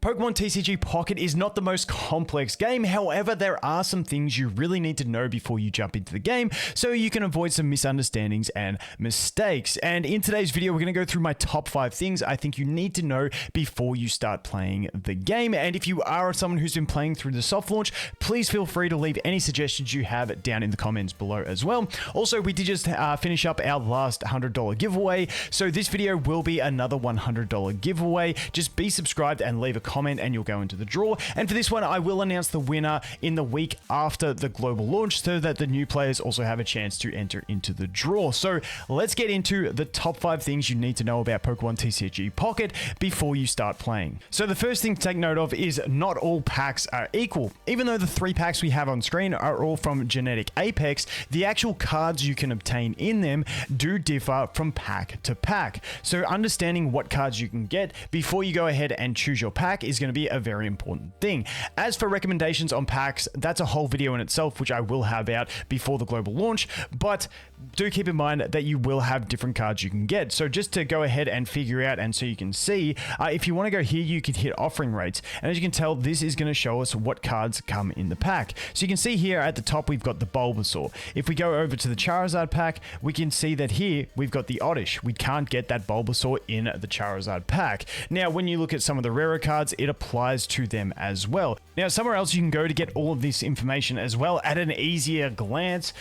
Pokemon TCG Pocket is not the most complex game, however there are some things you really need to know before you jump into the game so you can avoid some misunderstandings and mistakes. And in today's video we're going to go through my top 5 things I think you need to know before you start playing the game. And if you are someone who's been playing through the soft launch, please feel free to leave any suggestions you have down in the comments below as well. Also, we did just finish up our last $100 giveaway, so this video will be another $100 giveaway. Just be subscribed and leave a comment and you'll go into the draw. And for this one, I will announce the winner in the week after the global launch so that the new players also have a chance to enter into the draw. So let's get into the top 5 things you need to know about Pokemon TCG Pocket before you start playing. So the first thing to take note of is not all packs are equal. Even though the 3 packs we have on screen are all from Genetic Apex, the actual cards you can obtain in them do differ from pack to pack. So understanding what cards you can get before you go ahead and choose your pack is going to be a very important thing. As for recommendations on packs, that's a whole video in itself which I will have out before the global launch, but do keep in mind that you will have different cards you can get. So just to go ahead and figure out and so you can see, if you want to go here, you can hit offering rates. And as you can tell, this is going to show us what cards come in the pack. So you can see here at the top, we've got the Bulbasaur. If we go over to the Charizard pack, we can see that here we've got the Oddish. We can't get that Bulbasaur in the Charizard pack. Now, when you look at some of the rarer cards, it applies to them as well. Now, somewhere else you can go to get all of this information as well at an easier glance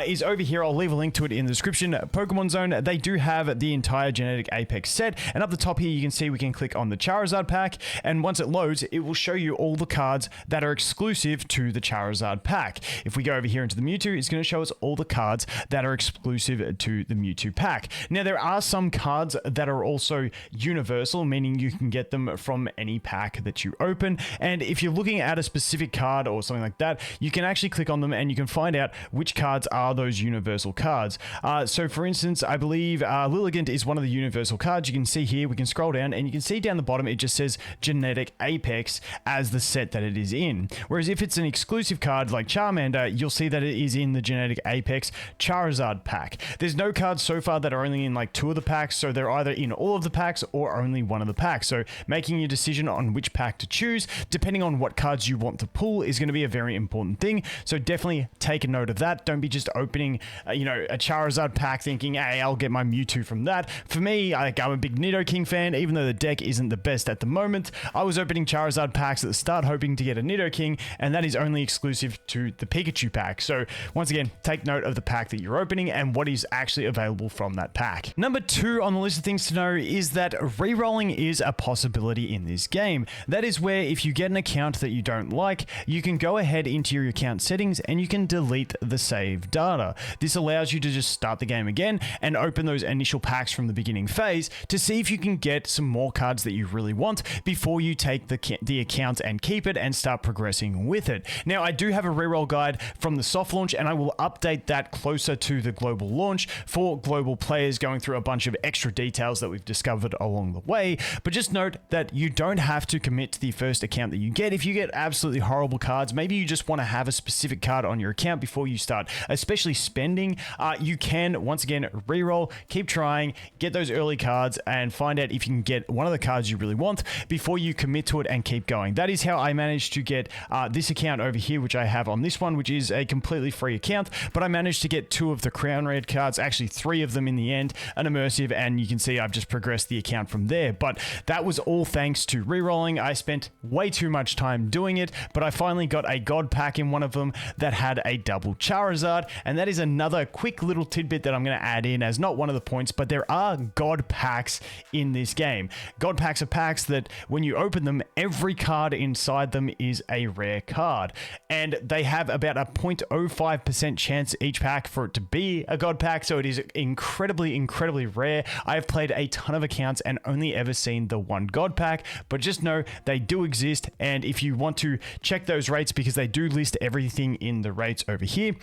is over here. I'll leave a link to it in the description. Pokemon Zone, they do have the entire Genetic Apex set, and up the top here you can see we can click on the Charizard pack, and once it loads it will show you all the cards that are exclusive to the Charizard pack. If we go over here into the Mewtwo, it's going to show us all the cards that are exclusive to the Mewtwo pack. Now, there are some cards that are also universal, meaning you can get them from any pack that you open, and if you're looking at a specific card or something like that, you can actually click on them and you can find out which cards are those universal cards. So for instance, I believe Lilligant is one of the universal cards. You can see here, we can scroll down and you can see down the bottom it just says Genetic Apex as the set that it is in. Whereas if it's an exclusive card like Charmander, you'll see that it is in the Genetic Apex Charizard pack. There's no cards so far that are only in like 2 of the packs, so they're either in all of the packs or only one of the packs. So making your decision on which pack to choose, depending on what cards you want to pull, is going to be a very important thing. So definitely take a note of that. Don't be just opening a Charizard pack thinking, hey, I'll get my Mewtwo from that. For me, I'm a big Nidoking fan. Even though the deck isn't the best at the moment, I was opening Charizard packs at the start hoping to get a Nidoking, and that is only exclusive to the Pikachu pack. So once again, take note of the pack that you're opening and what is actually available from that pack. Number 2 on the list of things to know is that rerolling is a possibility in this game. That is where if you get an account that you don't like, you can go ahead into your account settings and you can delete the save data. This allows you to just start the game again and open those initial packs from the beginning phase to see if you can get some more cards that you really want before you take the account and keep it and start progressing with it. Now, I do have a reroll guide from the soft launch and I will update that closer to the global launch for global players, going through a bunch of extra details that we've discovered along the way. But just note that you don't have to commit to the first account that you get. If you get absolutely horrible cards, maybe you just want to have a specific card on your account before you start, especially spending, you can once again reroll, keep trying, get those early cards and find out if you can get one of the cards you really want before you commit to it and keep going. That is how I managed to get this account over here, which I have on this one, which is a completely free account, but I managed to get 2 of the Crown Red cards, actually 3 of them in the end, an immersive, and you can see I've just progressed the account from there. But that was all thanks to rerolling. I spent way too much time doing it, but I finally got a God pack in one of them that had a double Charizard, and that is another quick little tidbit that I'm going to add in as not one of the points, but there are God packs in this game. God packs are packs that when you open them, every card inside them is a rare card, and they have about a 0.05% chance each pack for it to be a God pack, so it is incredibly rare. I have played a ton of accounts and only ever seen the one God pack, but just know they do exist, and if you want to check those rates, because they do list everything in the rates over here,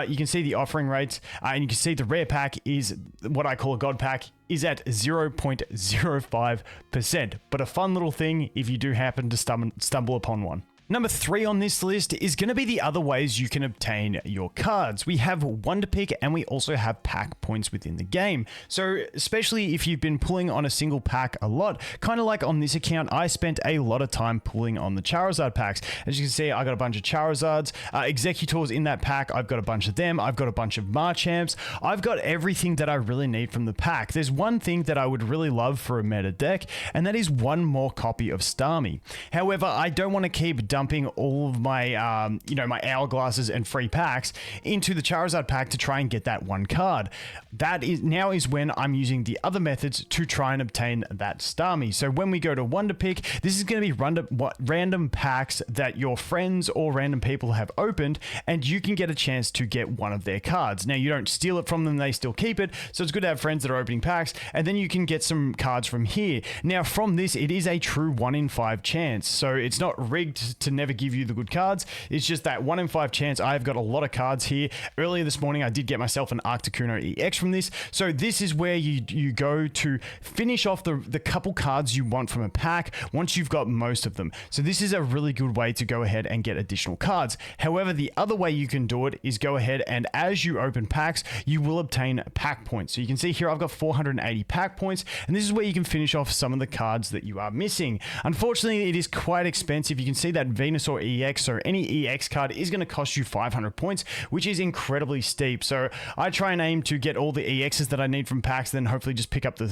you can see the offering rates, and you can see the rare pack is what I call a God pack is at 0.05%, but a fun little thing if you do happen to stumble upon one. Number 3 on this list is going to be the other ways you can obtain your cards. We have Wonder Pick and we also have pack points within the game. So especially if you've been pulling on a single pack a lot, kind of like on this account, I spent a lot of time pulling on the Charizard packs. As you can see, I got a bunch of Charizards, Executors in that pack. I've got a bunch of them. I've got a bunch of Marchamps. I've got everything that I really need from the pack. There's one thing that I would really love for a meta deck, and that is one more copy of Starmie. However, I don't want to keep dumping all of my, my hourglasses and free packs into the Charizard pack to try and get that one card. That is now is when I'm using the other methods to try and obtain that Starmie. So when we go to Wonder Pick, this is going to be random packs that your friends or random people have opened, and you can get a chance to get one of their cards. Now, you don't steal it from them, they still keep it, so it's good to have friends that are opening packs, and then you can get some cards from here. Now, from this, it is a true 1 in 5 chance, so it's not rigged to never give you the good cards. It's just that 1 in 5 chance. I've got a lot of cards here. Earlier this morning, I did get myself an Articuno EX from this, so this is where you go to finish off the couple cards you want from a pack once you've got most of them. So this is a really good way to go ahead and get additional cards. However, the other way you can do it is go ahead and as you open packs, you will obtain pack points. So you can see here, I've got 480 pack points, and this is where you can finish off some of the cards that you are missing. Unfortunately, it is quite expensive. You can see that Venusaur EX, so any EX card is going to cost you 500 points, which is incredibly steep. So I try and aim to get all the EXs that I need from packs, then hopefully just pick up the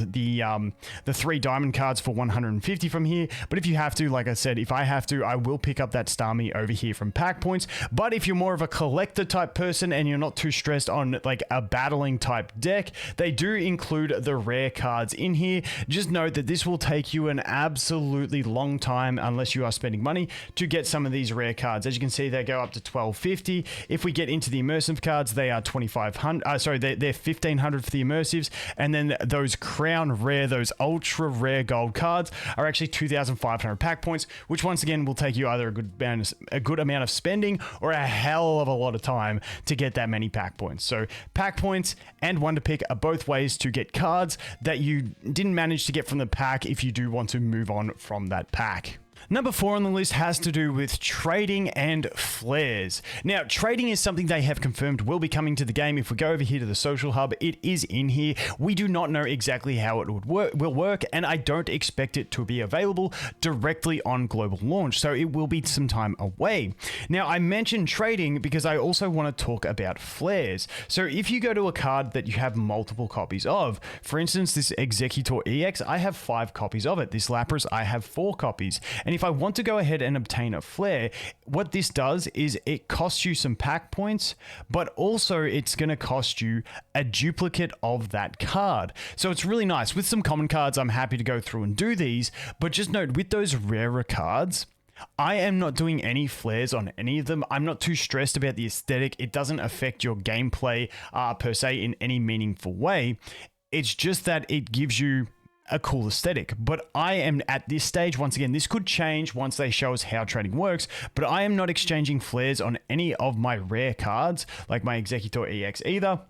3 diamond cards for 150 from here. But if you have to, like I said, if I have to, I will pick up that Starmie over here from pack points. But if you're more of a collector type person and you're not too stressed on like a battling type deck, they do include the rare cards in here. Just note that this will take you an absolutely long time unless you are spending money to get some of these rare cards. As you can see, they go up to 1250. If we get into the immersive cards, they are 2500. They're 1500 for the immersives, and then those crown rare, those ultra rare gold cards are actually 2500 pack points, which once again will take you either a good amount of spending or a hell of a lot of time to get that many pack points. So pack points and Wonder Pick are both ways to get cards that you didn't manage to get from the pack if you do want to move on from that pack. Number 4 on the list has to do with trading and flares. Now, trading is something they have confirmed will be coming to the game. If we go over here to the social hub, it is in here. We do not know exactly how it will work, and I don't expect it to be available directly on global launch, so it will be some time away. Now, I mentioned trading because I also want to talk about flares. So if you go to a card that you have multiple copies of, for instance, this Executor EX, I have 5 copies of it. This Lapras, I have 4 copies. And if I want to go ahead and obtain a flare, what this does is it costs you some pack points, but also it's going to cost you a duplicate of that card. So it's really nice. With some common cards, I'm happy to go through and do these, but just note with those rarer cards, I am not doing any flares on any of them. I'm not too stressed about the aesthetic. It doesn't affect your gameplay per se in any meaningful way. It's just that it gives you a cool aesthetic. But I am at this stage, once again, this could change once they show us how trading works, but I am not exchanging flares on any of my rare cards, like my Executor EX either,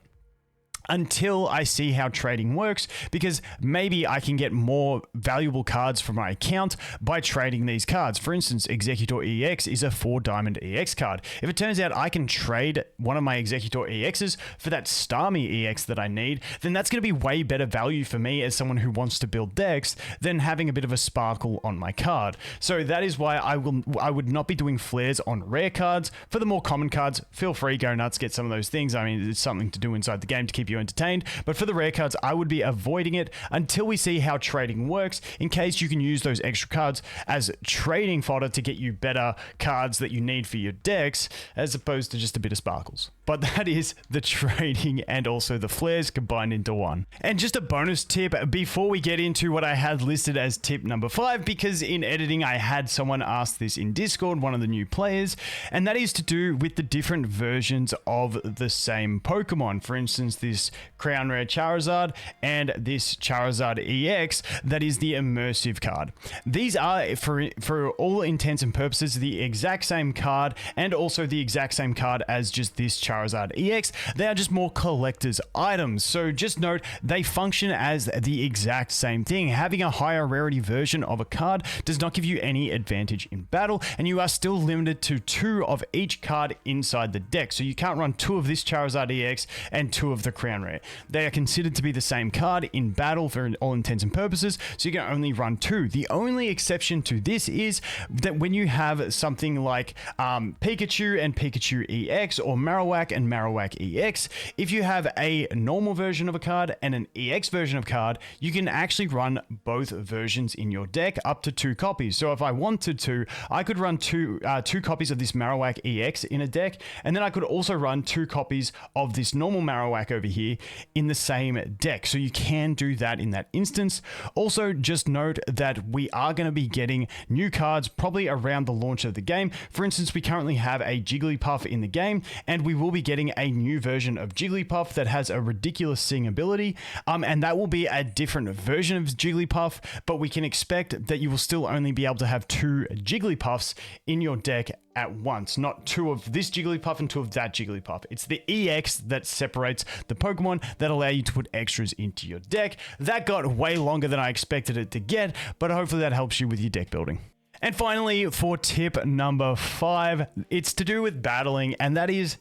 until I see how trading works, because maybe I can get more valuable cards for my account by trading these cards. For instance, Executor EX is a 4 diamond EX card. If it turns out I can trade one of my Executor EXs for that Starmie EX that I need, then that's going to be way better value for me as someone who wants to build decks than having a bit of a sparkle on my card. So that is why I would not be doing flares on rare cards. For the more common cards, feel free, go nuts, get some of those things. I mean, it's something to do inside the game to keep you entertained, but for the rare cards, I would be avoiding it until we see how trading works, in case you can use those extra cards as trading fodder to get you better cards that you need for your decks, as opposed to just a bit of sparkles. But that is the trading and also the flares combined into one. And just a bonus tip before we get into what I had listed as tip number 5, because in editing I had someone ask this in Discord, one of the new players, and that is to do with the different versions of the same Pokemon. For instance, this this Crown Rare Charizard and this Charizard EX that is the immersive card. These are, for all intents and purposes, the exact same card and also the exact same card as just this Charizard EX. They are just more collector's items. So just note, they function as the exact same thing. Having a higher rarity version of a card does not give you any advantage in battle, and you are still limited to 2 of each card inside the deck. So you can't run 2 of this Charizard EX and 2 of the Crown Rare. They are considered to be the same card in battle for all intents and purposes, so you can only run 2. The only exception to this is that when you have something like Pikachu and Pikachu EX, or Marowak and Marowak EX, if you have a normal version of a card and an EX version of card, you can actually run both versions in your deck up to 2 copies. So if I wanted to, I could run two copies of this Marowak EX in a deck, and then I could also run 2 copies of this normal Marowak over here in the same deck. So you can do that in that instance. Also, just note that we are going to be getting new cards probably around the launch of the game. For instance, we currently have a Jigglypuff in the game, and we will be getting a new version of Jigglypuff that has a ridiculous sing ability, and that will be a different version of Jigglypuff, but we can expect that you will still only be able to have 2 Jigglypuffs in your deck at once, not 2 of this Jigglypuff and 2 of that Jigglypuff. It's the EX that separates the Pokemon that allow you to put extras into your deck. That got way longer than I expected it to get, but hopefully that helps you with your deck building. And finally, for tip number 5, it's to do with battling, and that is,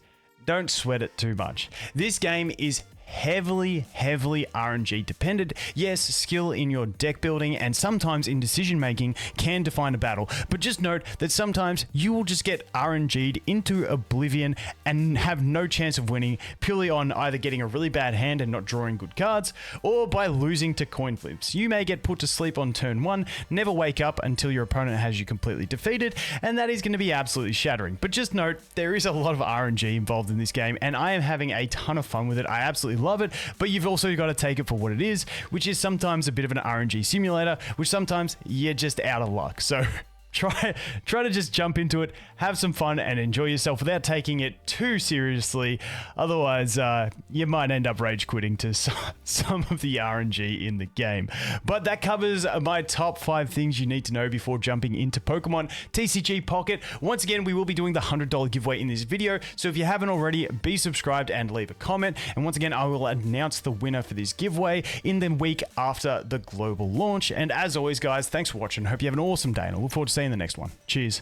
don't sweat it too much. This game is heavily RNG dependent. Yes, skill in your deck building and sometimes in decision making can define a battle, but just note that sometimes you will just get RNG'd into oblivion and have no chance of winning purely on either getting a really bad hand and not drawing good cards, or by losing to coin flips. You may get put to sleep on turn 1, never wake up until your opponent has you completely defeated, and that is going to be absolutely shattering. But just note, there is a lot of RNG involved in this game, and I am having a ton of fun with it. I absolutely love it, but you've also got to take it for what it is, which is sometimes a bit of an RNG simulator, which sometimes you're just out of luck. So try to just jump into it, have some fun, and enjoy yourself without taking it too seriously. Otherwise, you might end up rage quitting to some of the RNG in the game. But that covers my top 5 things you need to know before jumping into Pokemon TCG Pocket. Once again, we will be doing the $100 giveaway in this video, so if you haven't already, be subscribed and leave a comment. And once again, I will announce the winner for this giveaway in the week after the global launch. And as always, guys, thanks for watching. Hope you have an awesome day, and I look forward to seeing you in the next one. Cheers.